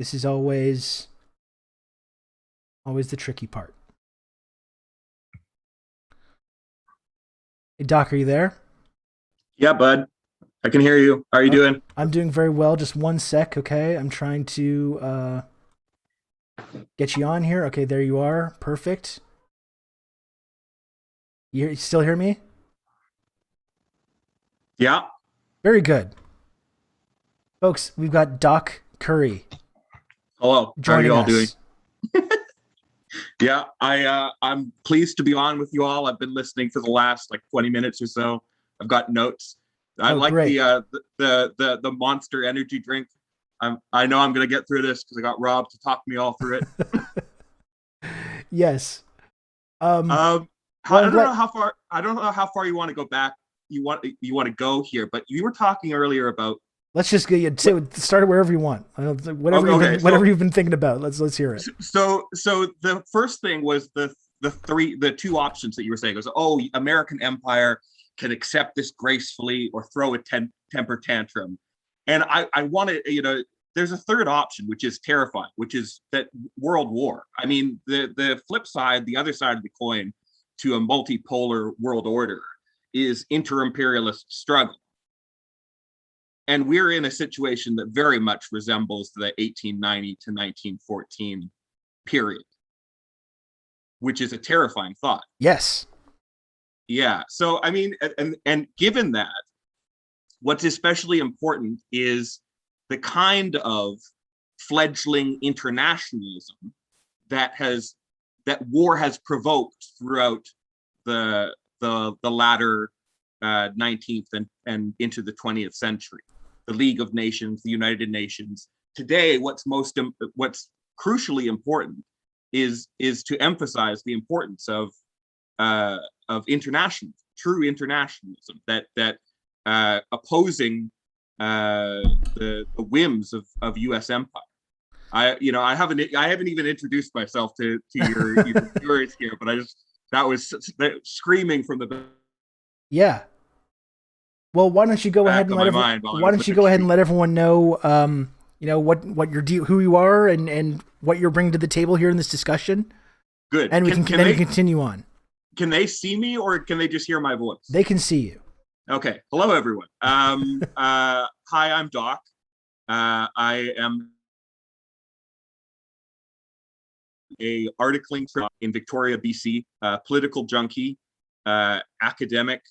This is always the tricky part. Hey, Doc, are you there? Yeah, bud. I can hear you. How are you Okay. doing? I'm doing very well. Just one sec, okay? I'm trying to get you on here. Okay, there you are. Perfect. You still hear me? Yeah. Very good. Folks, we've got Doc Currie Hello. How are you joining all doing? us. Yeah, I'm pleased to be on with you all. I've been listening for the last like 20 minutes or so. I've got notes. I Oh, like great. the Monster energy drink. I know I'm gonna get through this because I got Rob to talk me all through it. Yes. Um, Um, well, I I'm don't glad. know how far you want to go back. You want to go here, but you were talking earlier about Let's just get start it wherever you want. okay, okay. Whatever you've been thinking about. Let's hear it. So the first thing was the two options that you were saying was, oh, American empire can accept this gracefully or throw a temper tantrum, and I want to, there's a third option which is terrifying, which is that world war. I mean, the flip side, the other side of the coin to a multipolar world order is inter-imperialist struggle, and we're in a situation that very much resembles the 1890 to 1914 period, which is a terrifying thought. Yes. Yeah. So I mean, and given that, what's especially important is the kind of fledgling internationalism that has that war has provoked throughout the latter 19th and into the 20th century. The League of Nations, the United Nations. Today, what's crucially important is to emphasize the importance uh, of international, true internationalism, that opposing the whims of U.S. empire. I haven't even introduced myself to your viewers here, but I just that was screaming from the Yeah. Well, why don't you go ahead back and of let my everyone? mind while I Why was don't you listening go ahead to and you. let everyone know, what who you are and what you're bringing to the table here in this discussion, Good. and we Can can can then they continue on. can they see me or can they just hear my voice? They can see you. Okay. Hello, everyone. Hi, I'm Doc. I am a articling in Victoria, BC, political junkie, academic,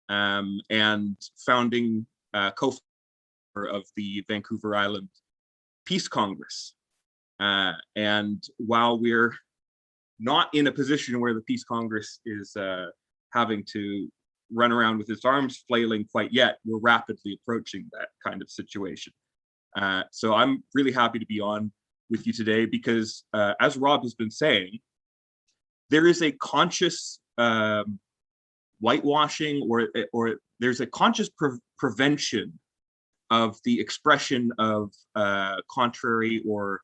and founding co-founder of the Vancouver Island Peace Congress. And while we're not in a position where the Peace Congress is having to run around with its arms flailing quite yet, we're rapidly approaching that kind of situation. So I'm really happy to be on with you today because, as Rob has been saying, there is a conscious whitewashing, or there's a conscious prevention of the expression of contrary or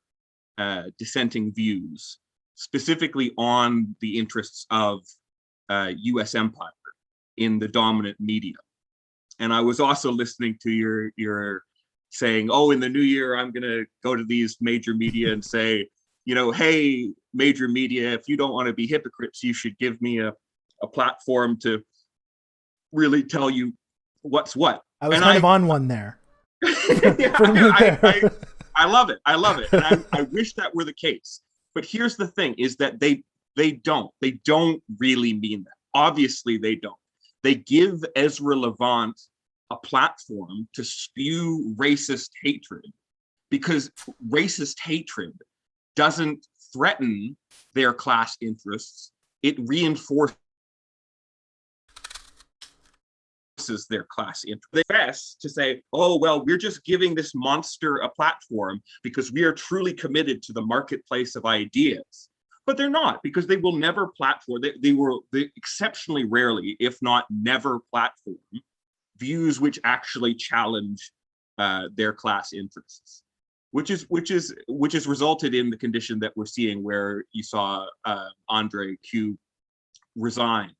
dissenting views, specifically on the interests of U.S. empire in the dominant media. And I was also listening to your saying, oh, in the new year, I'm going to go to these major media and say, hey, major media, if you don't want to be hypocrites, you should give me a platform to really tell you what's what. I was And kind of I, on one there yeah, for a minute I, there. I, I love it. I love it. And I wish that were the case. But here's the thing is that they don't really mean that. Obviously they don't. They give Ezra Levant a platform to spew racist hatred because racist hatred doesn't threaten their class interests. It reinforces their class interest. They best to say, oh, well, we're just giving this monster a platform because we are truly committed to the marketplace of ideas. But they're not, because they will never platform. They exceptionally rarely, if not never, platform views which actually challenge their class interests, which is resulted in the condition that we're seeing, where you saw Andre Q resigned,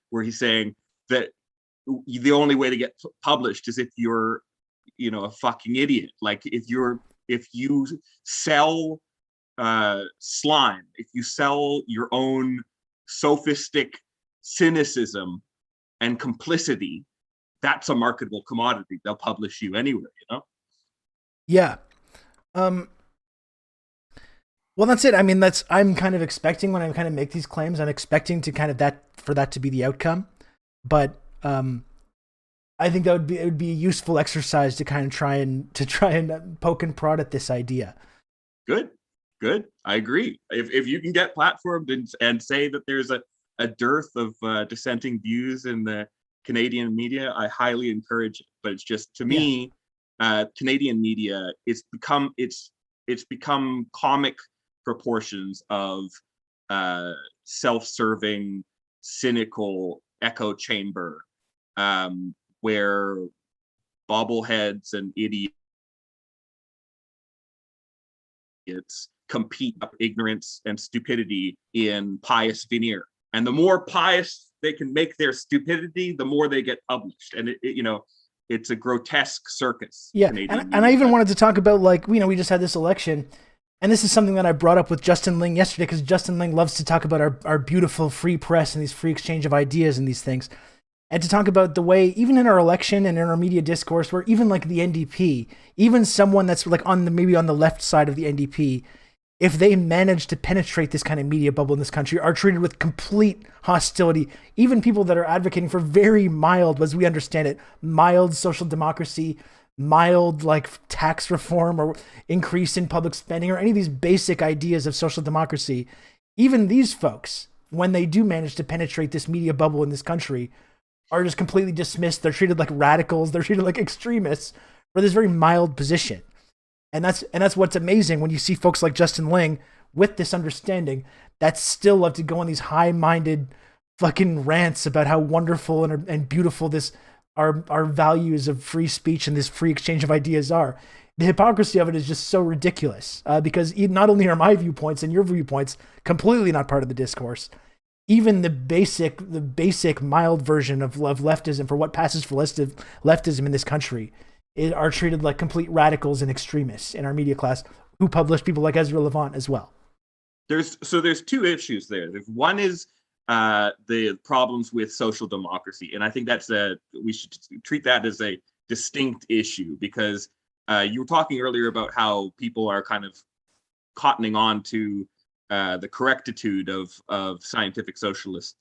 where he's saying that the only way to get published is if you're a fucking idiot. Like if you're if you sell slime, if you sell your own sophistic cynicism and complicity, that's a marketable commodity. They'll publish you anywhere, you know? Yeah. Um, well, that's it. I mean, I'm kind of expecting when I kind of make these claims, I'm expecting to kind of for that to be the outcome. But I think it would be a useful exercise to kind of try and poke and prod at this idea. Good, good. I agree. If you can get platformed and say that there's a dearth of dissenting views in the Canadian media, I highly encourage it. But it's just, to Yeah. me, Canadian media, it's become comic proportions of self-serving, cynical echo chamber, where bobbleheads and idiots compete up ignorance and stupidity in pious veneer. And the more pious they can make their stupidity, the more they get published. And it's a grotesque circus. Yeah, Canadian and I media. even wanted to talk about, like, we just had this election, and this is something that I brought up with Justin Ling yesterday, because Justin Ling loves to talk about our beautiful free press and these free exchange of ideas and these things, and to talk about the way, even in our election and in our media discourse, where even like the NDP, even someone that's like maybe on the left side of the NDP, if they manage to penetrate this kind of media bubble in this country, are treated with complete hostility. Even people that are advocating for very mild, as we understand it, mild social democracy, mild like tax reform or increase in public spending, or any of these basic ideas of social democracy, even these folks, when they do manage to penetrate this media bubble in this country, are just completely dismissed. They're treated like radicals. They're treated like extremists for this very mild position. And that's what's amazing when you see folks like Justin Ling with this understanding that still love to go on these high-minded fucking rants about how wonderful and beautiful this our values of free speech and this free exchange of ideas are. The hypocrisy of it is just so ridiculous, because not only are my viewpoints and your viewpoints completely not part of the discourse, even the basic mild version of leftism, for what passes for leftism in this country, are treated like complete radicals and extremists in our media class, who publish people like Ezra Levant as well. There's two issues there. One is the problems with social democracy, and I think we should treat that as a distinct issue, because you were talking earlier about how people are kind of cottoning on to the correctitude of scientific socialist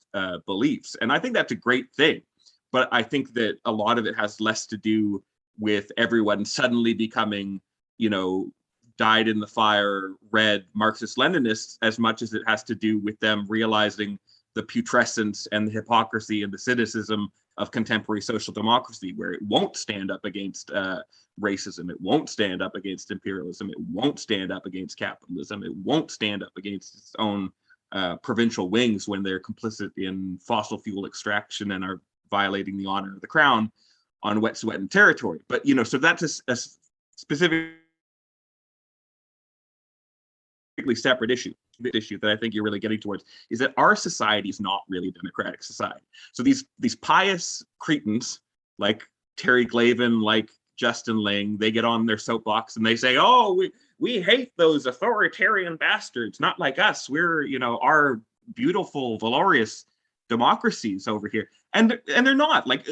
beliefs, and I think that's a great thing. But I think that a lot of it has less to do with everyone suddenly becoming, dyed in the fire red Marxist Leninists, as much as it has to do with them realizing the putrescence and the hypocrisy and the cynicism of contemporary social democracy, where it won't stand up against racism, it won't stand up against imperialism, it won't stand up against capitalism, it won't stand up against its own provincial wings when they're complicit in fossil fuel extraction and are violating the honor of the crown on Wet'suwet'en territory. But so that's a specifically separate issue. The issue that I think you're really getting towards is that our society is not really a democratic society. So these pious cretins like Terry Glavin, like Justin Ling, they get on their soapbox and they say, "Oh, we hate those authoritarian bastards. Not like us. We're our beautiful, valorous democracies over here." And they're not. Like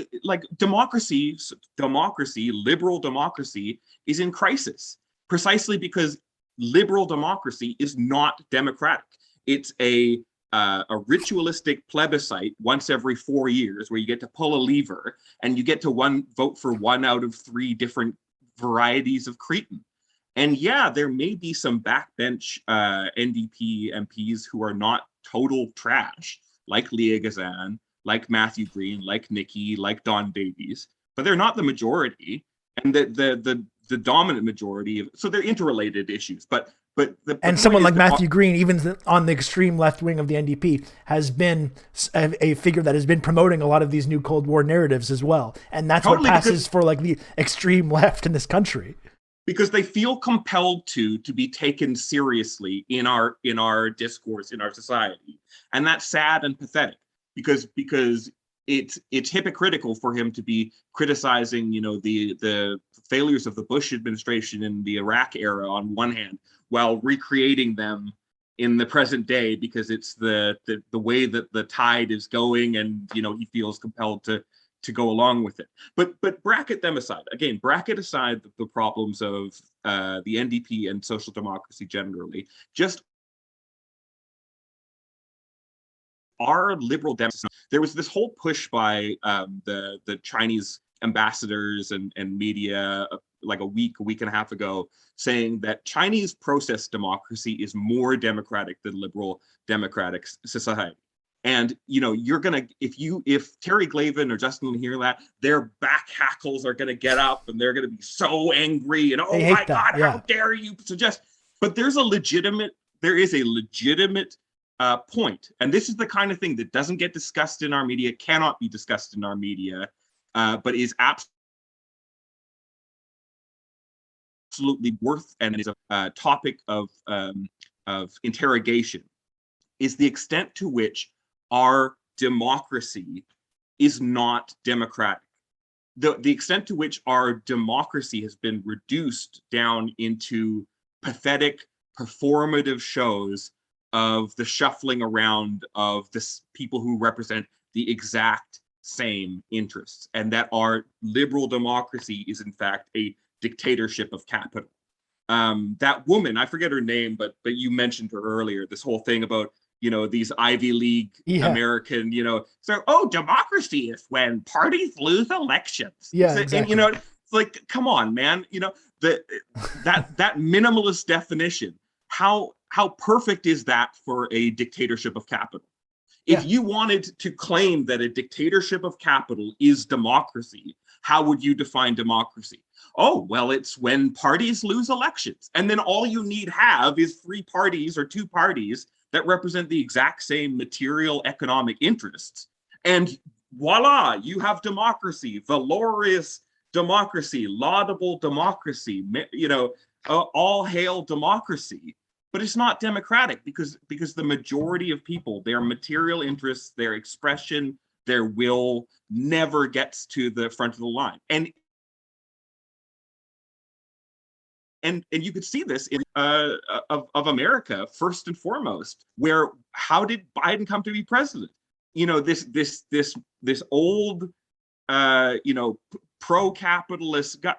democracy, liberal democracy is in crisis, precisely because liberal democracy is not democratic. It's a ritualistic plebiscite once every 4 years, where you get to pull a lever and you get to vote for one out of 3 different varieties of cretin. And yeah, there may be some backbench NDP MPs who are not total trash, like Leah Gazan, like Matthew Green, like Nikki, like Don Davies, but they're not the majority. And the dominant majority so they're interrelated issues. But someone like Matthew Green, even on the extreme left wing of the NDP, has been a figure that has been promoting a lot of these new Cold War narratives as well, and that's totally what passes for like the extreme left in this country, because they feel compelled to be taken seriously in our discourse, in our society, and that's sad and pathetic, because it's hypocritical for him to be criticizing, the failures of the Bush administration in the Iraq era on one hand, while recreating them in the present day because it's the way that the tide is going, and he feels compelled to go along with it. But bracket them aside. Again, bracket aside the problems of the NDP and social democracy generally. Just our liberal democracy. There was this whole push by the Chinese ambassadors and media like a week and a half ago, saying that Chinese process democracy is more democratic than liberal democratic society. And you're gonna, if Terry Glavin or Justin hear that, their back hackles are gonna get up and they're gonna be so angry and oh my God, how dare you suggest? But there is a legitimate point, and this is the kind of thing that doesn't get discussed in our media, cannot be discussed in our media, but is absolutely worth and is a topic of interrogation, is the extent to which our democracy is not democratic. The extent to which our democracy has been reduced down into pathetic, performative shows of the shuffling around of the people who represent the exact same interests, and that our liberal democracy is in fact a dictatorship of capital. That woman, I forget her name, but you mentioned her earlier, this whole thing about these Ivy League American, so democracy is when parties lose elections. Yeah, exactly. And it's like, come on, man. That minimalist definition, how perfect is that for a dictatorship of capital? If you wanted to claim that a dictatorship of capital is democracy, how would you define democracy? Oh, well, it's when parties lose elections. And then all you have is 3 parties or 2 parties that represent the exact same material economic interests. And voila, you have democracy, valorous democracy, laudable democracy, all hail democracy. But it's not democratic because the majority of people, their material interests, their expression, their will never gets to the front of the line. And you could see this in of America first and foremost, where how did Biden come to be president? This old pro-capitalist guy,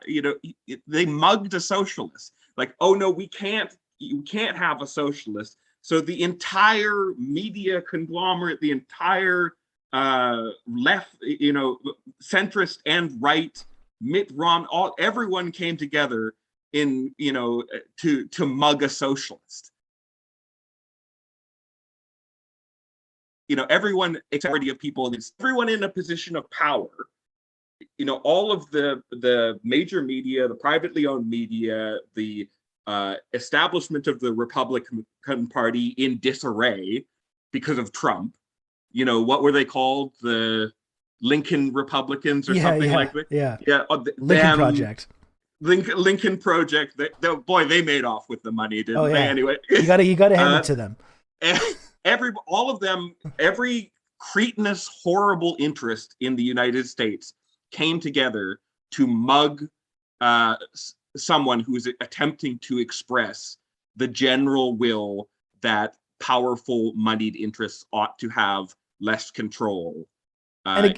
they mugged a socialist. Like, oh no, you can't have a socialist. So the entire media conglomerate, the entire left, centrist and right, Mitt Romney, everyone came together to mug a socialist. Everyone, majority of people, everyone in a position of power, all of the major media, the privately owned media, the establishment of the Republican Party in disarray because of Trump. What were they called? The Lincoln Republicans or something like that? Yeah. Lincoln Project. Lincoln Project. They made off with the money, didn't they? Anyway, you got to hand it to them. All of them, every cretinous, horrible interest in the United States came together to mug someone who's attempting to express the general will that powerful, moneyed interests ought to have less control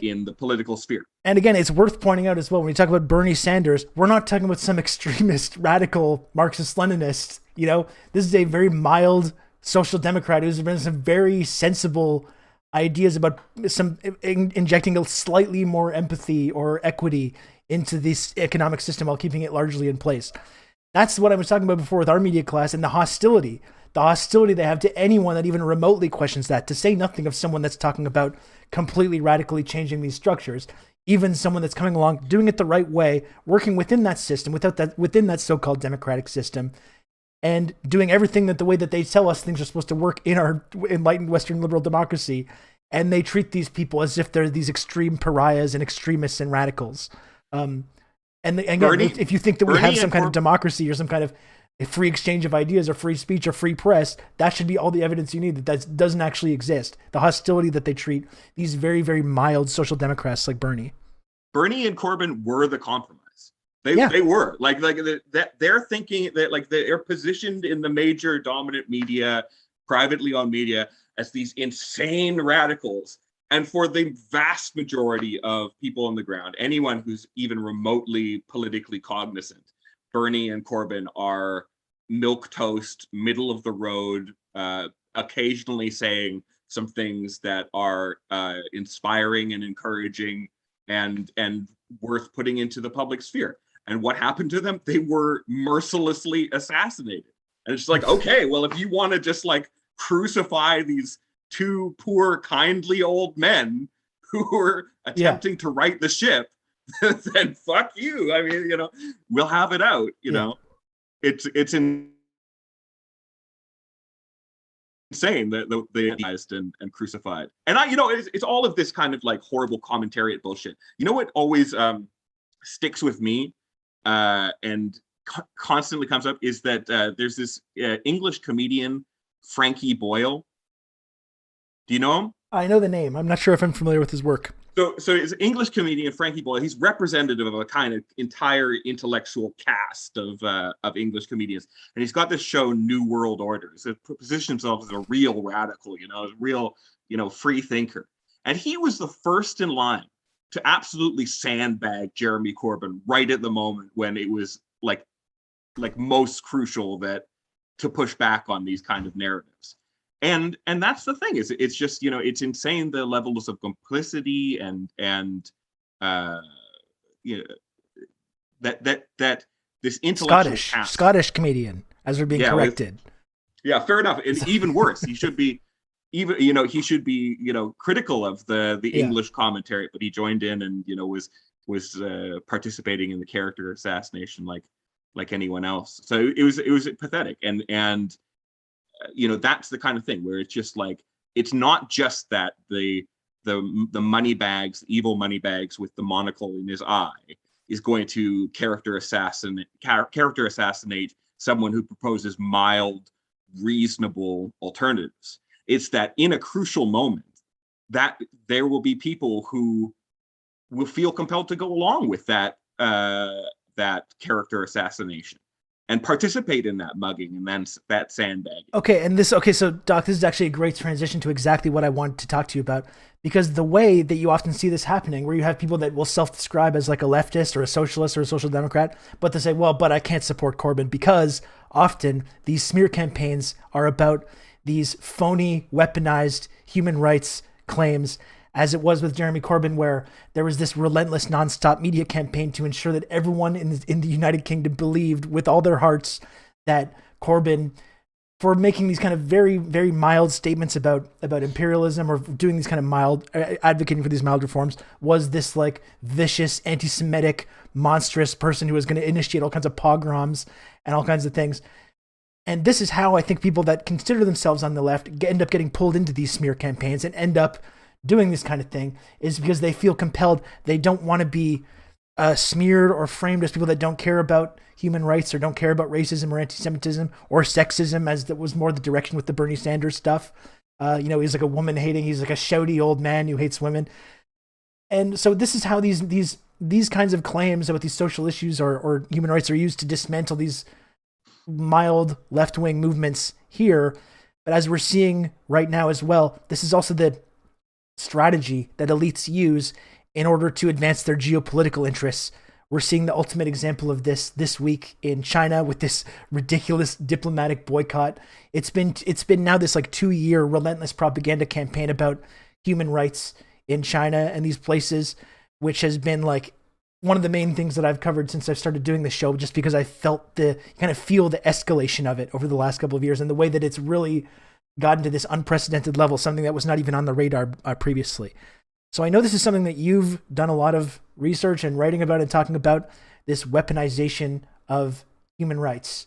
in the political sphere. And again, it's worth pointing out as well, when we talk about Bernie Sanders, we're not talking about some extremist, radical Marxist-Leninist. This is a very mild social democrat who's been some very sensible ideas about some injecting a slightly more empathy or equity into this economic system while keeping it largely in place. That's what I was talking about before with our media class, and the hostility they have to anyone that even remotely questions that, to say nothing of someone that's talking about completely radically changing these structures. Even someone that's coming along, doing it the right way, working within that system, within that so-called democratic system, and doing everything that the way that they tell us things are supposed to work in our enlightened Western liberal democracy. And they treat these people as if they're these extreme pariahs and extremists and radicals. And again, if you think that we have some kind of democracy or some kind of a free exchange of ideas or free speech or free press, that should be all the evidence you need that doesn't actually exist. The hostility that they treat these very, very mild social democrats like Bernie. Bernie and Corbyn were the compromise. Yeah. They were like that. They're thinking that like they're positioned in the major dominant media, privately owned media, as these insane radicals. And for the vast majority of people on the ground, anyone who's even remotely politically cognizant, Bernie and Corbyn are milquetoast, middle of the road, occasionally saying some things that are inspiring and encouraging and worth putting into the public sphere. And what happened to them? They were mercilessly assassinated. And it's like, okay, well, if you want to just like crucify these two poor, kindly old men who were attempting to right the ship, then fuck you. I mean, you know, we'll have it out. You know, it's insane that they organized and crucified. And I, you know, it's all of this kind of like horrible commentariat bullshit. You know what always sticks with me and constantly comes up is that there's this English comedian, Frankie Boyle. Do you know him? I know the name. I'm not sure if I'm familiar with his work. So it's an English comedian, Frankie Boyle. He's representative of a kind of entire intellectual cast of English comedians. And he's got this show, New World Order. He positions himself as a real radical, you know, a real, you know, free thinker. And he was the first in line to absolutely sandbag Jeremy Corbyn right at the moment when it was like most crucial to push back on these kind of narratives. And that's the thing, is it's just, you know, it's insane the levels of complicity and you know, that this intellectual Scottish comedian, as we're being corrected. Fair enough. And even worse, he should be critical of the English commentary, but he joined in and, you know, was participating in the character assassination like anyone else. So it was pathetic. And you know, that's the kind of thing where it's just like, it's not just that the money bags, evil money bags with the monocle in his eye is going to character assassinate someone who proposes mild, reasonable alternatives. It's that in a crucial moment that there will be people who will feel compelled to go along with that character assassination and participate in that mugging and then that sandbagging. So Doc, this is actually a great transition to exactly what I wanted to talk to you about, because the way that you often see this happening, where you have people that will self-describe as like a leftist or a socialist or a social democrat, but they say, well, but I can't support Corbyn, because often these smear campaigns are about these phony, weaponized human rights claims, as it was with Jeremy Corbyn, where there was this relentless, nonstop media campaign to ensure that everyone in the United Kingdom believed with all their hearts that Corbyn, for making these kind of very, very mild statements about imperialism, or doing these kind of mild, advocating for these mild reforms, was this like vicious, anti-Semitic, monstrous person who was going to initiate all kinds of pogroms and all kinds of things. And this is how I think people that consider themselves on the left end up getting pulled into these smear campaigns and end up doing this kind of thing, is because they feel compelled. They don't want to be smeared or framed as people that don't care about human rights or don't care about racism or anti-Semitism or sexism, as that was more the direction with the Bernie Sanders stuff. You know, he's like a woman hating, he's like a shouty old man who hates women. And so this is how these kinds of claims about these social issues or human rights are used to dismantle these mild left-wing movements here. But as we're seeing right now as well, this is also the strategy that elites use in order to advance their geopolitical interests. We're seeing the ultimate example of this week in China with this ridiculous diplomatic boycott. It's been now this like 2-year relentless propaganda campaign about human rights in China and these places, which has been like one of the main things that I've covered since I've started doing the show, just because I felt the escalation of it over the last couple of years and the way that it's really gotten to this unprecedented level, something that was not even on the radar previously. So I know this is something that you've done a lot of research and writing about and talking about, this weaponization of human rights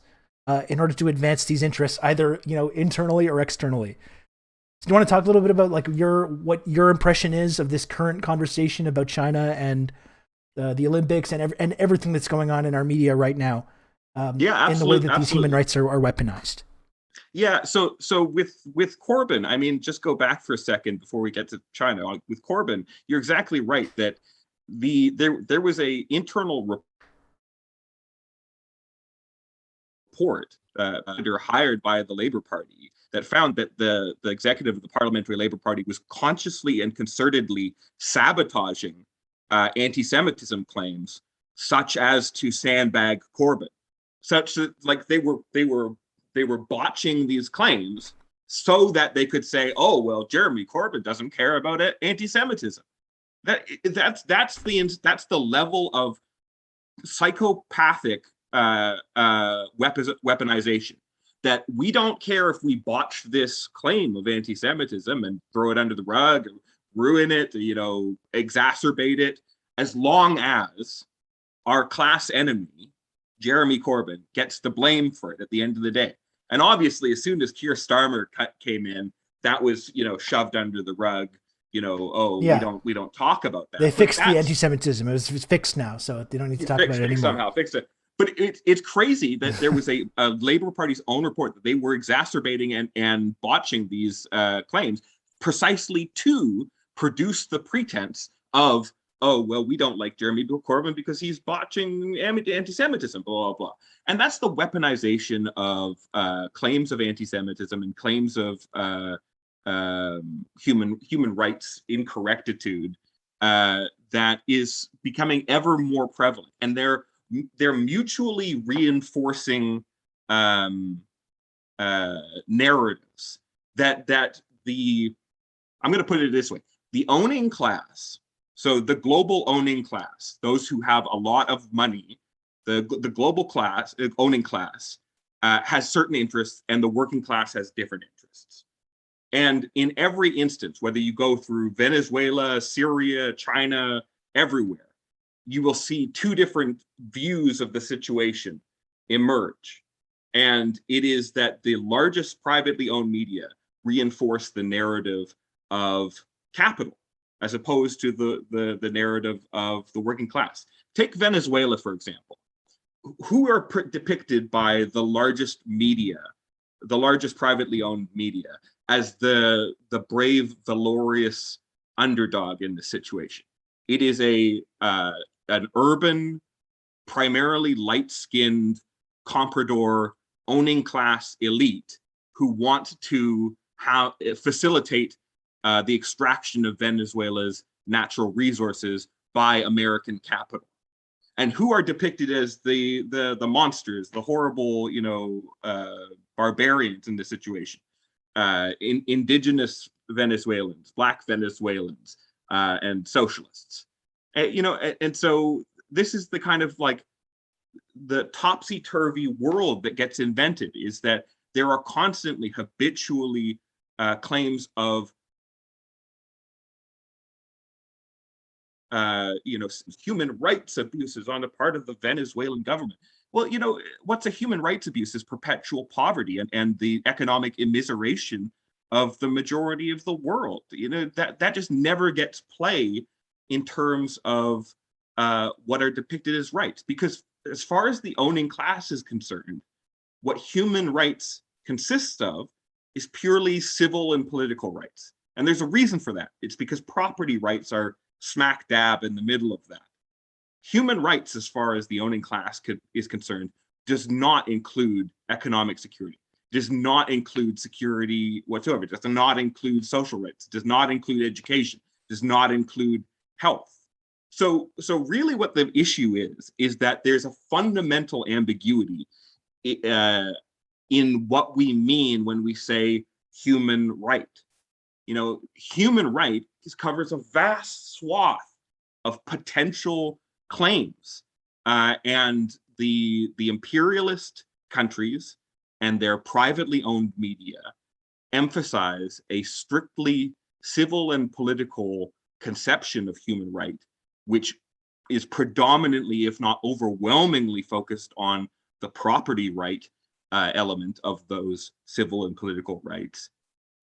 in order to advance these interests, either, you know, internally or externally. So do you want to talk a little bit about like what your impression is of this current conversation about China and the Olympics and everything that's going on in our media right now Yeah, in the way that these human absolutely. rights are weaponized. Yeah, so with Corbyn, I mean, just go back for a second before we get to China. With Corbyn, you're exactly right that there was a internal report hired by the Labour Party that found that the executive of the Parliamentary Labour Party was consciously and concertedly sabotaging anti-Semitism claims, such as to sandbag Corbyn, such that like they were botching these claims so that they could say, oh well, Jeremy Corbyn doesn't care about anti-Semitism. That's the level of psychopathic weaponization, that we don't care if we botch this claim of anti-Semitism and throw it under the rug, or ruin it, exacerbate it, as long as our class enemy, Jeremy Corbyn, gets the blame for it at the end of the day. And obviously, as soon as Keir Starmer came in, that was shoved under the rug. Oh, we Yeah, don't talk about they that. But fixed the that's anti-Semitism. It's fixed now, so they don't need to talk about fixed it it anymore. somehow, fixed it. But it's crazy that there was a Labour Party's own report that they were exacerbating and botching these claims precisely to produce the pretense of, oh well, we don't like Jeremy Corbyn because he's botching anti-Semitism, blah blah blah. And that's the weaponization of claims of anti-Semitism and claims of human rights incorrectitude that is becoming ever more prevalent, and they're mutually reinforcing um, narratives that the I'm going to put it this way: the owning class, so the global owning class, those who have a lot of money, the global class, owning class, has certain interests, and the working class has different interests. And in every instance, whether you go through Venezuela, Syria, China, everywhere, you will see two different views of the situation emerge. And it is that the largest privately owned media reinforce the narrative of capital as opposed to the narrative of the working class. Take Venezuela, for example. Who are depicted by the largest media, the largest privately owned media, as the brave, valorous underdog in this situation? It is an urban, primarily light-skinned, comprador owning class elite who want to facilitate the extraction of Venezuela's natural resources by American capital. And who are depicted as the monsters, the horrible, barbarians in this situation? Indigenous Venezuelans, Black Venezuelans, and socialists. And so this is the kind of like the topsy-turvy world that gets invented, is that there are constantly habitually claims of human rights abuses on the part of the Venezuelan government. Well, what's a human rights abuse is perpetual poverty and the economic immiseration of the majority of the world. That just never gets play in terms of what are depicted as rights. Because as far as the owning class is concerned, what human rights consists of is purely civil and political rights. And there's a reason for that. It's because property rights are smack dab in the middle of that. Human rights, as far as the owning class is concerned, does not include economic security, does not include security whatsoever, does not include social rights, does not include education, does not include health. So really what the issue is that there's a fundamental ambiguity in what we mean when we say human right. Human right covers a vast swath of potential claims, and the imperialist countries and their privately owned media emphasize a strictly civil and political conception of human right, which is predominantly, if not overwhelmingly, focused on the property right element of those civil and political rights,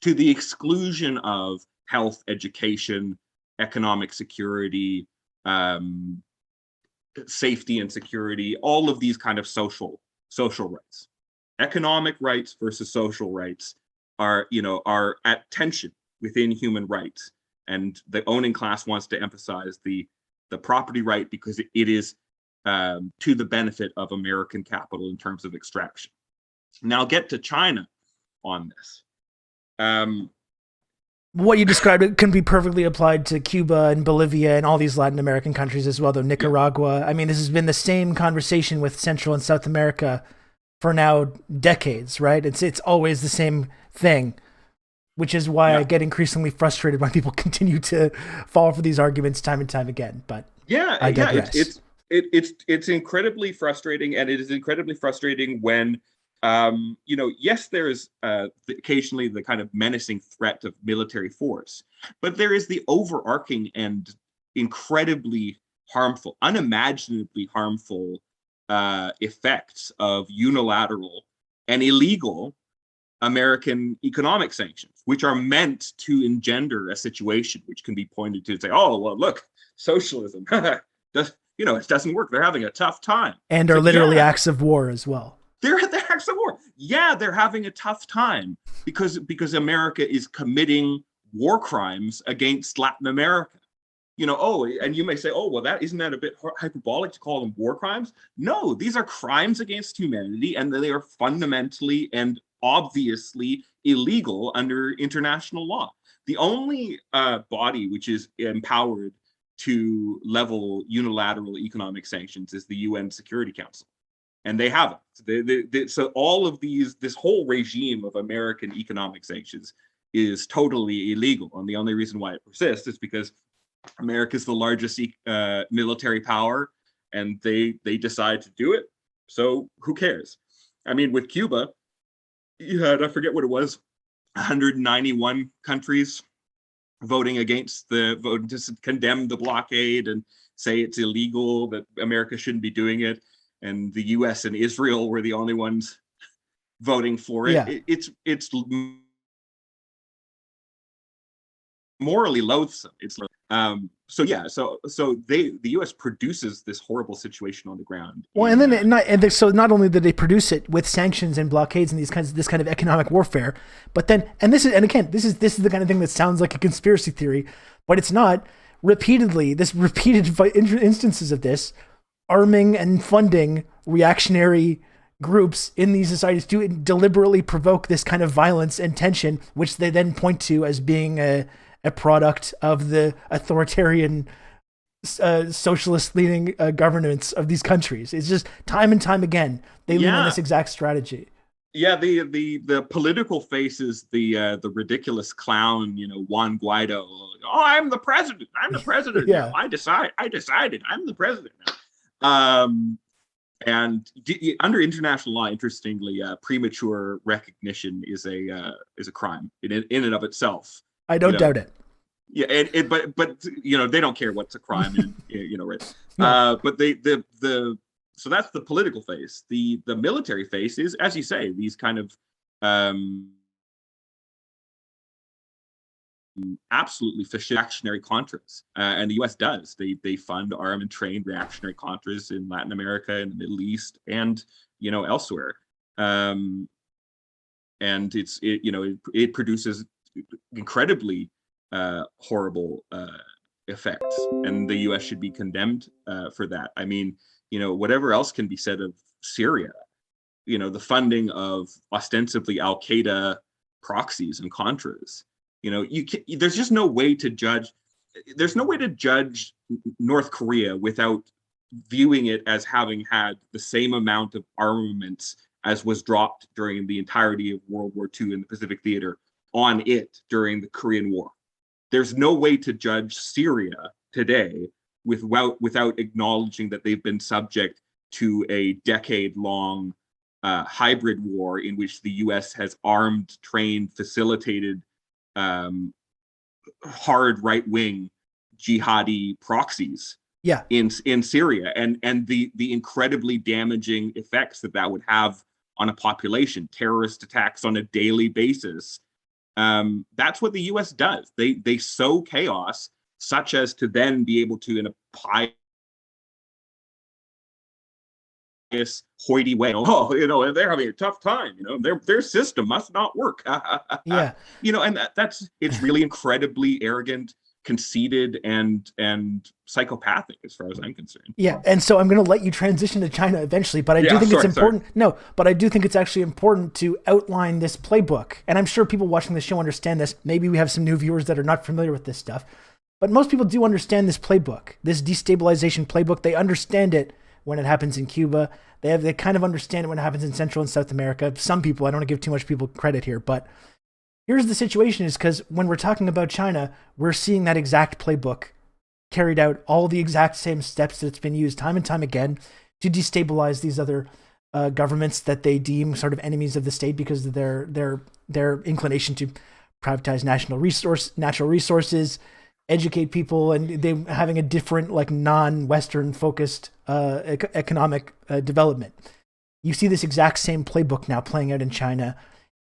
to the exclusion of health, education, economic security, safety and security, all of these kind of social social rights. Economic rights versus social rights are at tension within human rights, and the owning class wants to emphasize the property right because it is to the benefit of American capital in terms of extraction. Now I'll get to China on this. What you described it can be perfectly applied to Cuba and Bolivia and all these Latin American countries as well, though Nicaragua. I mean, this has been the same conversation with Central and South America for now decades, right? It's always the same thing, which is why I get increasingly frustrated when people continue to fall for these arguments time and time again. But I digress. It's incredibly frustrating, and it is incredibly frustrating when yes, there is occasionally the kind of menacing threat of military force, but there is the overarching and incredibly harmful, unimaginably harmful effects of unilateral and illegal American economic sanctions, which are meant to engender a situation which can be pointed to and say, oh, well, look, socialism, it doesn't work. They're having a tough time. And are literally acts of war as well. They're acts of war. Yeah, they're having a tough time because America is committing war crimes against Latin America. And you may say, oh, well, isn't that a bit hyperbolic to call them war crimes? No, these are crimes against humanity, and they are fundamentally and obviously illegal under international law. The only body which is empowered to level unilateral economic sanctions is the UN Security Council. And they haven't. So all of this whole regime of American economic sanctions is totally illegal. And the only reason why it persists is because America is the largest military power, and they decide to do it. So who cares? I mean, with Cuba, you had, I forget what it was, 191 countries voting to condemn the blockade and say it's illegal, that America shouldn't be doing it. And the US and Israel were the only ones voting for it. Yeah. It's morally loathsome. It's so the US produces this horrible situation on the ground. Well, so not only did they produce it with sanctions and blockades and this kind of economic warfare, but then this is the kind of thing that sounds like a conspiracy theory, but it's not. Repeated instances of this, arming and funding reactionary groups in these societies to deliberately provoke this kind of violence and tension, which they then point to as being a product of the authoritarian socialist leading governments of these countries. It's just time and time again they lean on this exact strategy. Yeah, the political face is the ridiculous clown, Juan Guaido. Oh, I'm the president. Yeah. Now. I decided. I'm the president now. And under international law, interestingly, premature recognition is a crime in and of itself. I don't doubt it. Yeah, but they don't care what's a crime, right? But so that's the political face. The military face is, as you say, these kind of absolutely fascist reactionary contras, and the U.S. does. They fund, arm, and train reactionary contras in Latin America, in the Middle East, and elsewhere. And it produces incredibly horrible effects, and the U.S. should be condemned for that. I mean, whatever else can be said of Syria, the funding of ostensibly Al-Qaeda proxies and contras. There's just no way to judge. There's no way to judge North Korea without viewing it as having had the same amount of armaments as was dropped during the entirety of World War II in the Pacific Theater on it during the Korean War. There's no way to judge Syria today without acknowledging that they've been subject to a decade-long hybrid war in which the U.S. has armed, trained, facilitated hard right-wing jihadi proxies in Syria, and the incredibly damaging effects that would have on a population, terrorist attacks on a daily basis. That's what the U.S. does. They sow chaos such as to then be able to, in a pie this hoity way. Oh, they're having a tough time. Their system must not work. Yeah. And that's it's really incredibly arrogant, conceited, and psychopathic as far as I'm concerned. Yeah, and so I'm going to let you transition to China eventually, but I do Yeah, think it's sorry. important. No, but I do think it's actually important to outline this playbook. And I'm sure people watching the show understand this. Maybe we have some new viewers that are not familiar with this stuff. But most people do understand this playbook, this destabilization playbook. They understand it when it happens in Cuba. They kind of understand it when it happens in Central and South America. Some people, I don't want to give too much people credit here, but here's the situation is because when we're talking about China, we're seeing that exact playbook carried out, all the exact same steps that's been used time and time again to destabilize these other governments that they deem sort of enemies of the state because of their inclination to privatize natural resources, educate people, and they having a different, like, non-Western focused economic development. You see this exact same playbook now playing out in China.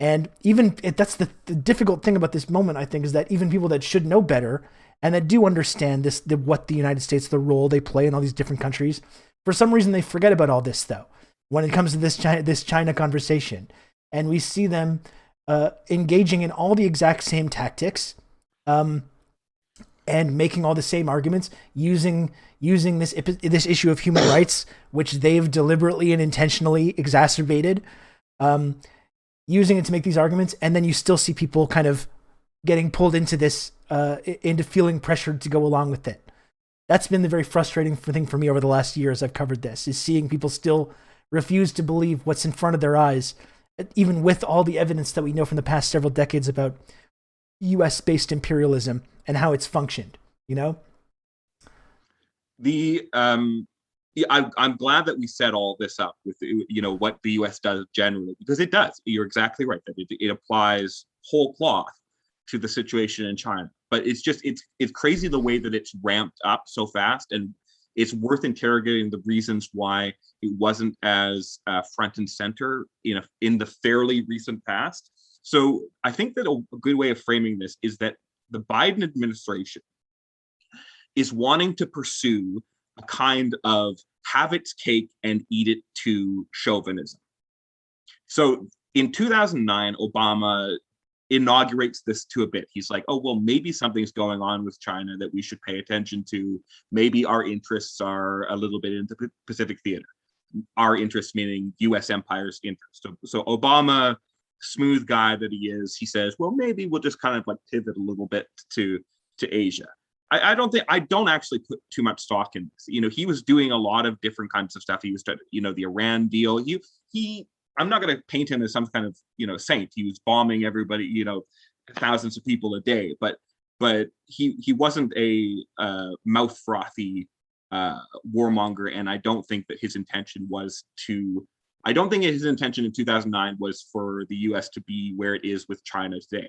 And even that's the difficult thing about this moment, I think, is that even people that should know better and that do understand what the United States, the role they play in all these different countries, for some reason they forget about all this, though, when it comes to this China conversation. And we see them engaging in all the exact same tactics, and making all the same arguments, using this issue of human rights, which they've deliberately and intentionally exacerbated, using it to make these arguments. And then you still see people kind of getting pulled into this, into feeling pressured to go along with it. That's been the very frustrating thing for me over the last year as I've covered this, is seeing people still refuse to believe what's in front of their eyes, even with all the evidence that we know from the past several decades about US-based imperialism and how it's functioned, I'm glad that we set all this up with what the U.S. does generally, because it does. You're exactly right that it applies whole cloth to the situation in China. But it's crazy the way that it's ramped up so fast, and it's worth interrogating the reasons why it wasn't as front and center in the fairly recent past. So I think that a good way of framing this is that the Biden administration is wanting to pursue a kind of have its cake and eat it too chauvinism. So in 2009, Obama inaugurates this to a bit. He's like, oh, well, maybe something's going on with China that we should pay attention to. Maybe our interests are a little bit in the Pacific theater. Our interests meaning U.S. empire's interest. So Obama, smooth guy that he is, he says, well, maybe we'll just kind of like pivot a little bit to Asia. I don't actually put too much stock in this. He was doing a lot of different kinds of stuff. He was, the Iran deal. I'm not going to paint him as some kind of, saint. He was bombing everybody, thousands of people a day, but he wasn't a mouth frothy warmonger. And I don't think that his intention in 2009 was for the US to be where it is with China today,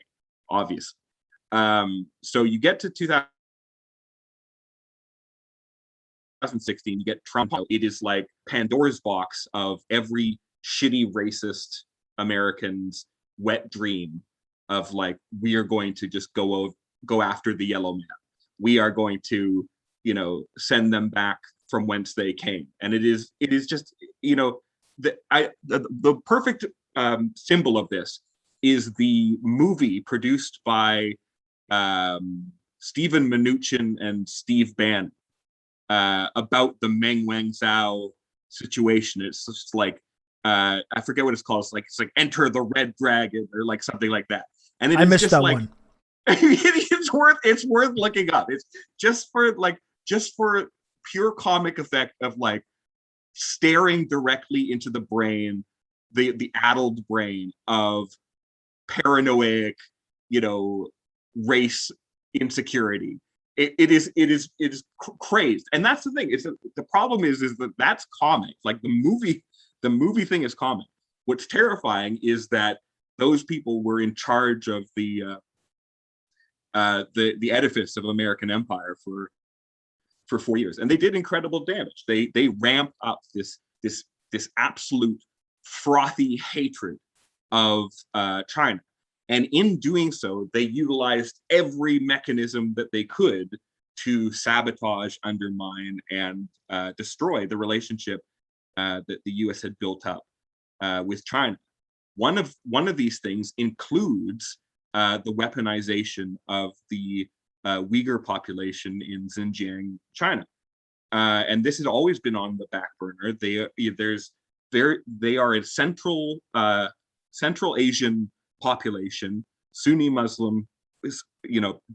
obviously. So you get to 2016, you get Trump. It is like Pandora's box of every shitty racist American's wet dream of like, we are going to just go after the yellow man. We are going to, send them back from whence they came. And it is just, the perfect symbol of this is the movie produced by Stephen Mnuchin and Steve Bannon about the Meng Wanzhou situation. It's just like, I forget what it's called. It's like Enter the Red Dragon or like something like that. And I missed that one. It's worth looking up. It's just for pure comic effect of like staring directly into the brain, the addled brain of paranoid, race insecurity. It is crazed. And that's the thing. The problem is that that's comic. Like the movie thing is comic. What's terrifying is that those people were in charge of the edifice of American empire for 4 years, and they did incredible damage. They ramped up this absolute frothy hatred of China, and in doing so, they utilized every mechanism that they could to sabotage, undermine, and destroy the relationship that the U.S. had built up with China. One of these things includes the weaponization of the Uyghur population in Xinjiang, China, and this has always been on the back burner. They are a Central Asian population, Sunni Muslim,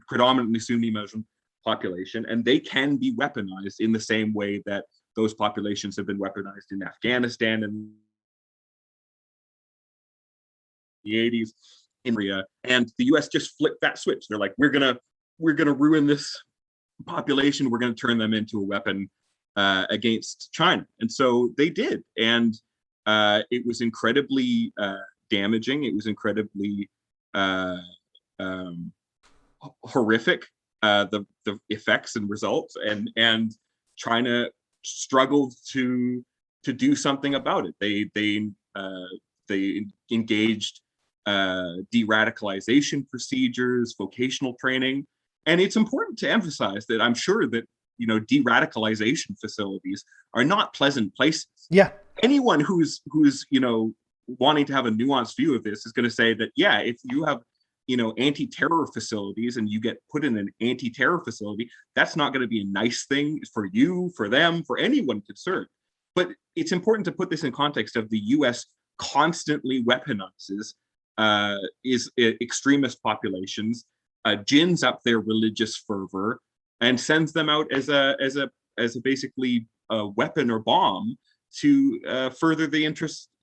predominantly Sunni Muslim population, and they can be weaponized in the same way that those populations have been weaponized in Afghanistan in the 80s, in Korea, and the U.S. just flipped that switch. They're like, we're gonna ruin this population. We're gonna turn them into a weapon against China, and so they did, and it was incredibly damaging. It was incredibly horrific, the effects and results, and China struggled to do something about it. They engaged de-radicalization procedures, vocational training, and it's important to emphasize that I'm sure that de-radicalization facilities are not pleasant places. Yeah. Anyone who's wanting to have a nuanced view of this is going to say that, yeah, if you have anti-terror facilities and you get put in an anti-terror facility, that's not going to be a nice thing for you, for them, for anyone concerned. But it's important to put this in context of the U.S. constantly weaponizes extremist populations, gins up their religious fervor, and sends them out as a basically a weapon or bomb to further the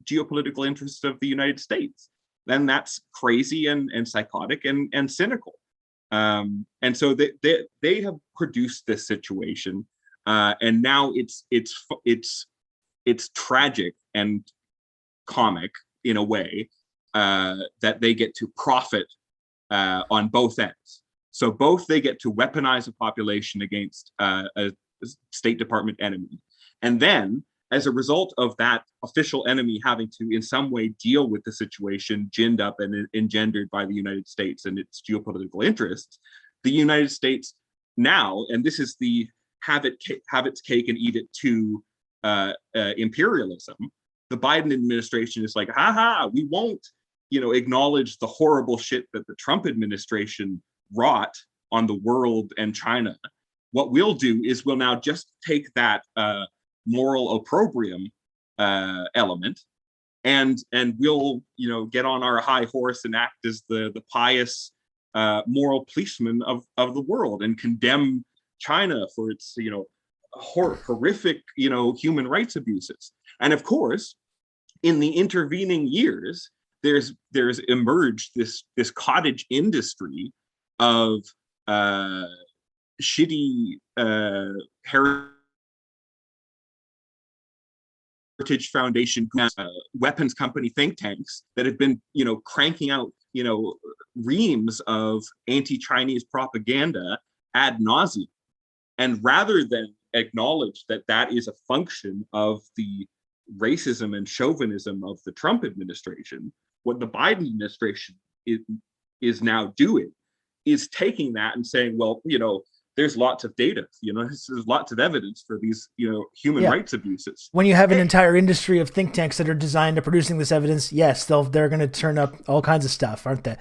geopolitical interests of the United States. Then that's crazy and psychotic and cynical. And so they have produced this situation, and now it's tragic and comic in a way that they get to profit on both ends. So both they get to weaponize a population against a State Department enemy, and then as a result of that official enemy having to in some way deal with the situation ginned up and engendered by the United States and its geopolitical interests, the United States now, and this is the have its cake and eat it too imperialism, the Biden administration is like, we won't acknowledge the horrible shit that the Trump administration wrought on the world and China. What we'll do is we'll now just take that moral opprobrium element, and we'll get on our high horse and act as the pious moral policeman of the world and condemn China for its horrific human rights abuses. And of course, in the intervening years, there's emerged this cottage industry of shitty heritage foundation weapons company think tanks that have been cranking out reams of anti-Chinese propaganda ad nauseum. And rather than acknowledge that that is a function of the racism and chauvinism of the Trump administration, what the Biden administration is now doing is taking that and saying, well, there's lots of data, there's lots of evidence for these, human rights abuses. When you have an entire industry of think tanks that are designed to producing this evidence, yes, they're going to turn up all kinds of stuff, aren't they?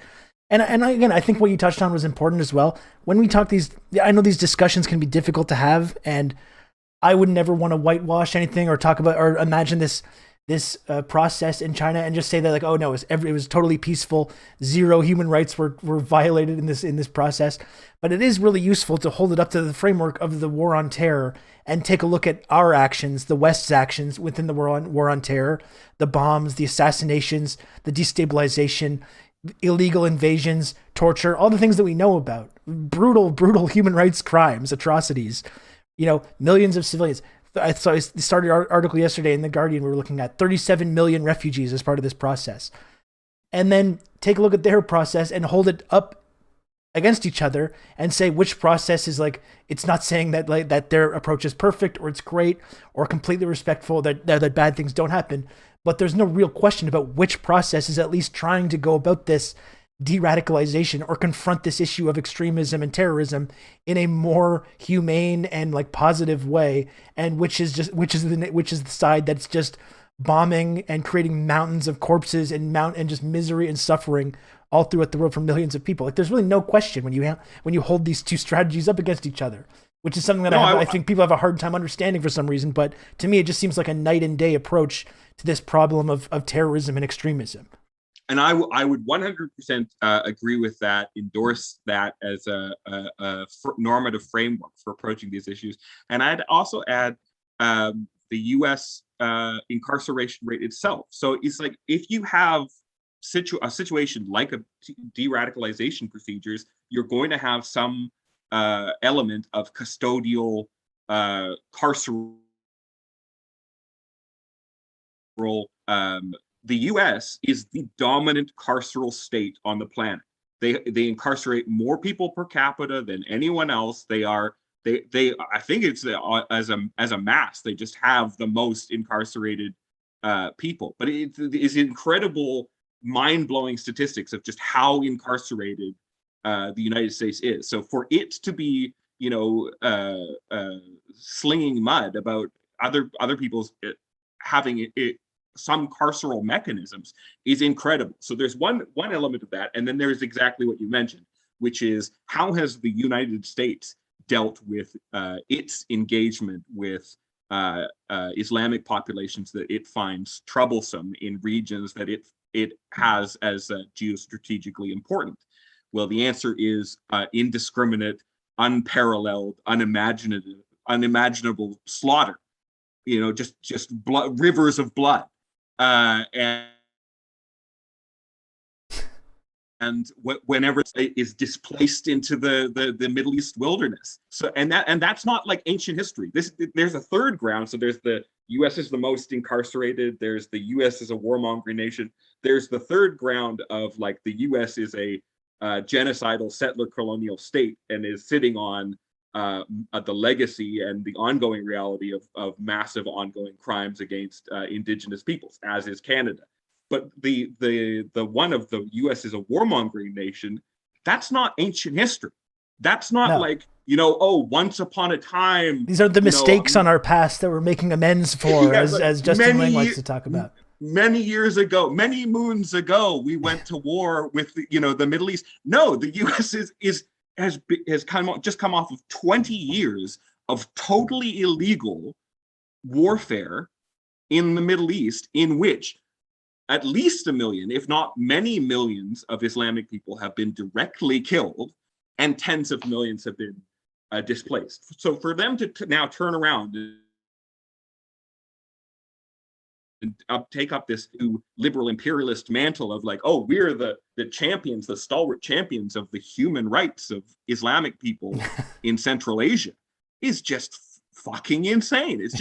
And again, I think what you touched on was important as well. When we talk I know these discussions can be difficult to have, and I would never want to whitewash anything or talk about or imagine this process in China and just say that, like, oh no, it was totally peaceful, zero human rights were violated in this process. But it is really useful to hold it up to the framework of the war on terror and take a look at our actions, the West's actions within the war on terror, the bombs, the assassinations, the destabilization, illegal invasions, torture, all the things that we know about, brutal human rights crimes, atrocities, millions of civilians. I started an article yesterday in The Guardian. We were looking at 37 million refugees as part of this process. And then take a look at their process and hold it up against each other and say which process is it's not saying that that their approach is perfect or it's great or completely respectful, that bad things don't happen. But there's no real question about which process is at least trying to go about this de-radicalization or confront this issue of extremism and terrorism in a more humane and like positive way, and which is the side that's just bombing and creating mountains of corpses and just misery and suffering all throughout the world for millions of people. Like there's really no question when you hold these two strategies up against each other, which is something that I think people have a hard time understanding for some reason. But to me, it just seems like a night and day approach to this problem of terrorism and extremism. And I would 100% agree with that, endorse that as a normative framework for approaching these issues. And I'd also add the U.S. Incarceration rate itself. So it's like if you have a situation like a de-radicalization procedures, you're going to have some element of custodial carceral. The U.S. is the dominant carceral state on the planet. They incarcerate more people per capita than anyone else. They I think it's as a mass, they just have the most incarcerated people. But it is incredible, mind-blowing statistics of just how incarcerated the United States is. So for it to be, slinging mud about other people's having some carceral mechanisms is incredible. So there's one element of that, and then there's exactly what you mentioned, which is how has the United States dealt with its engagement with Islamic populations that it finds troublesome in regions that it has as geostrategically important? Well, the answer is indiscriminate, unparalleled, unimaginable slaughter. Just blood, rivers of blood. And whenever it is displaced into the Middle East wilderness. So and that's not like ancient history. There's a third ground. So there's the U.S. is the most incarcerated. There's the U.S. is a warmongering nation. There's the third ground of like the U.S. is a genocidal settler colonial state and is sitting on the legacy and the ongoing reality of massive ongoing crimes against indigenous peoples, as is Canada. But the one of the U.S. is a warmongering nation. That's not ancient history. That's not like, once upon a time. These are the mistakes on our past that we're making amends for, as Justin Ling likes to talk about. Many years ago, many moons ago, we went to war with the Middle East. No, the U.S. has just come off of 20 years of totally illegal warfare in the Middle East, in which at least 1 million, if not many millions, of Islamic people have been directly killed, and tens of millions have been displaced. So for them to now turn around and take up this new liberal imperialist mantle of like, oh, we're the champions, the stalwart champions of the human rights of Islamic people in Central Asia, is just fucking insane. It's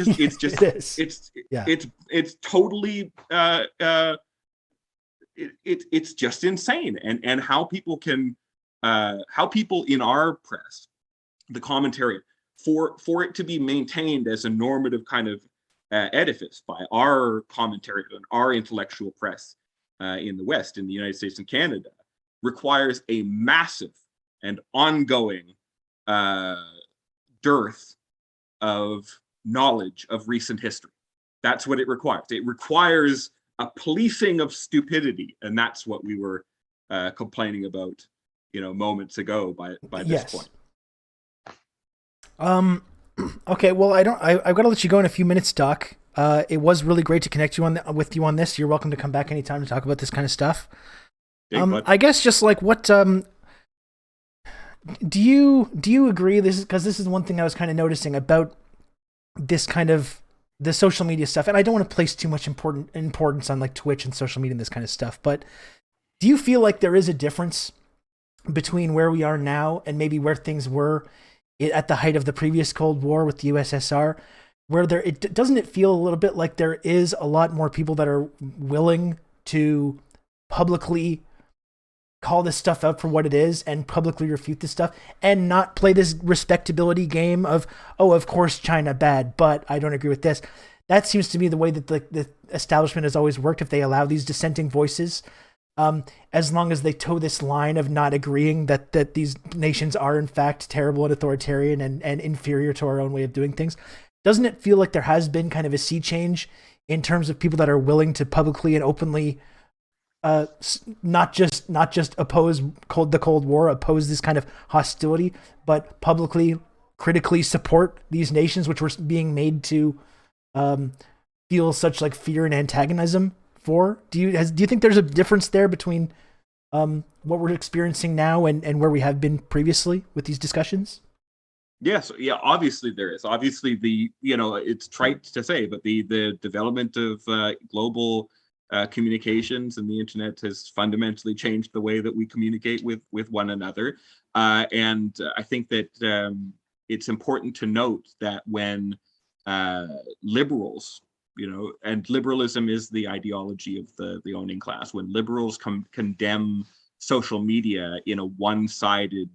totally it's just insane. And how people in our press, the commentary, for it to be maintained as a normative kind of edifice by our commentary and our intellectual press in the West, in the United States and Canada, requires a massive and ongoing dearth of knowledge of recent history. That's what it requires. It requires a policing of stupidity, and that's what we were complaining about, moments ago by this point. Okay, well, I've got to let you go in a few minutes, Doc. It was really great to connect with you on this. You're welcome to come back anytime to talk about this kind of stuff. I guess just like what do you agree? This is one thing I was kind of noticing about this kind of the social media stuff, and I don't want to place too much importance on like Twitch and social media and this kind of stuff, but do you feel like there is a difference between where we are now and maybe where things were at the height of the previous Cold War with the USSR, where doesn't it feel a little bit like there is a lot more people that are willing to publicly call this stuff out for what it is and publicly refute this stuff and not play this respectability game of, oh, of course China bad, but I don't agree with this. That seems to me the way that the establishment has always worked. If they allow these dissenting voices as long as they toe this line of not agreeing that these nations are in fact terrible and authoritarian and inferior to our own way of doing things. Doesn't it feel like there has been kind of a sea change in terms of people that are willing to publicly and openly not just oppose the Cold War, oppose this kind of hostility, but publicly critically support these nations which were being made to feel such like fear and antagonism for? Do you think there's a difference there between what we're experiencing now and where we have been previously with these discussions? Yes, yeah, obviously there is. Obviously, it's trite to say, but the development of global communications and the internet has fundamentally changed the way that we communicate with one another. And I think that it's important to note that when liberals, and liberalism is the ideology of the owning class, when liberals condemn social media in a one-sided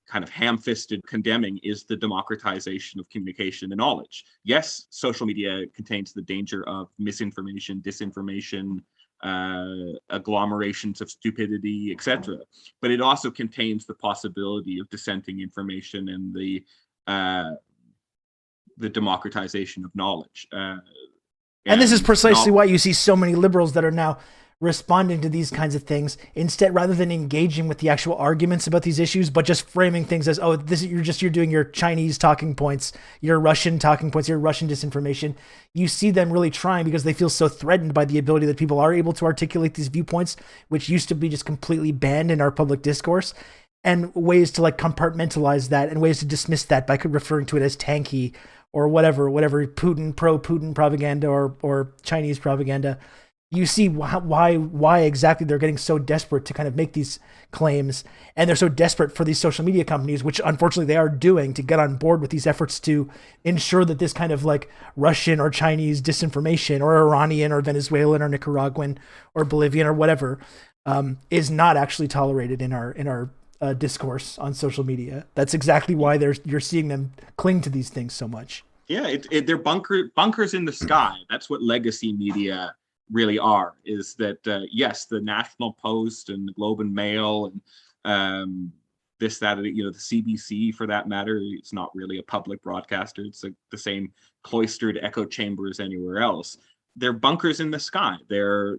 kind of ham-fisted condemning, is the democratization of communication and knowledge. Yes, social media contains the danger of misinformation, disinformation, agglomerations of stupidity, etc. But it also contains the possibility of dissenting information and the democratization of knowledge. And this is precisely why you see so many liberals that are now responding to these kinds of things instead, rather than engaging with the actual arguments about these issues, but just framing things as, oh, you're doing your Chinese talking points, your Russian talking points, your Russian disinformation. You see them really trying because they feel so threatened by the ability that people are able to articulate these viewpoints, which used to be just completely banned in our public discourse, and ways to like compartmentalize that and ways to dismiss that by referring to it as tanky or whatever pro-Putin propaganda or Chinese propaganda. You see why exactly they're getting so desperate to kind of make these claims, and they're so desperate for these social media companies, which unfortunately they are doing, to get on board with these efforts to ensure that this kind of like Russian or Chinese disinformation or Iranian or Venezuelan or Nicaraguan or Bolivian or whatever is not actually tolerated in our discourse on social media. That's exactly why you're seeing them cling to these things so much. Yeah, they're bunkers in the sky. That's what legacy media really are. Is that yes, the National Post and the Globe and Mail and this, that, the CBC for that matter. It's not really a public broadcaster. It's the same cloistered echo chamber as anywhere else. They're bunkers in the sky. They're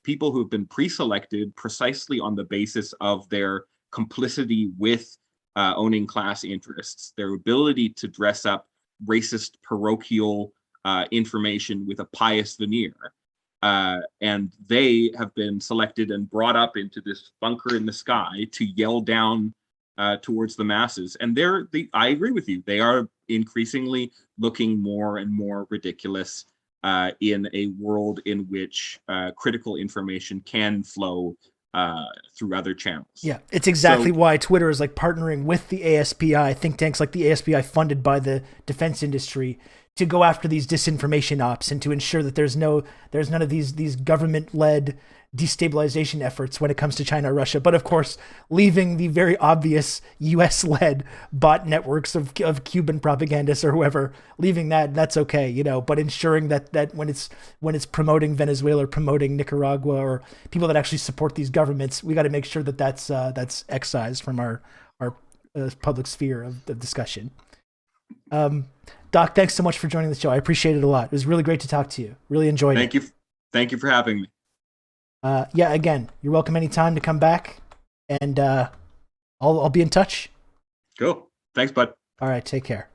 people who've been pre-selected precisely on the basis of their complicity with owning class interests, their ability to dress up racist parochial information with a pious veneer. And they have been selected and brought up into this bunker in the sky to yell down towards the masses. And I agree with you, they are increasingly looking more and more ridiculous in a world in which critical information can flow through other channels. Yeah, it's exactly why Twitter is like partnering with the ASPI, think tanks like the ASPI funded by the defense industry, to go after these disinformation ops and to ensure that there's none of these government-led destabilization efforts when it comes to China or Russia. But of course, leaving the very obvious US-led bot networks of Cuban propagandists or whoever, leaving that's okay, but ensuring that when it's promoting Venezuela or promoting Nicaragua or people that actually support these governments, we got to make sure that's excised from our public sphere of discussion. Doc, thanks so much for joining the show. I appreciate it a lot. It was really great to talk to you. Really enjoyed it. Thank you for having me. Yeah, again, you're welcome anytime to come back, and I'll be in touch. Cool. Thanks, bud. All right, take care.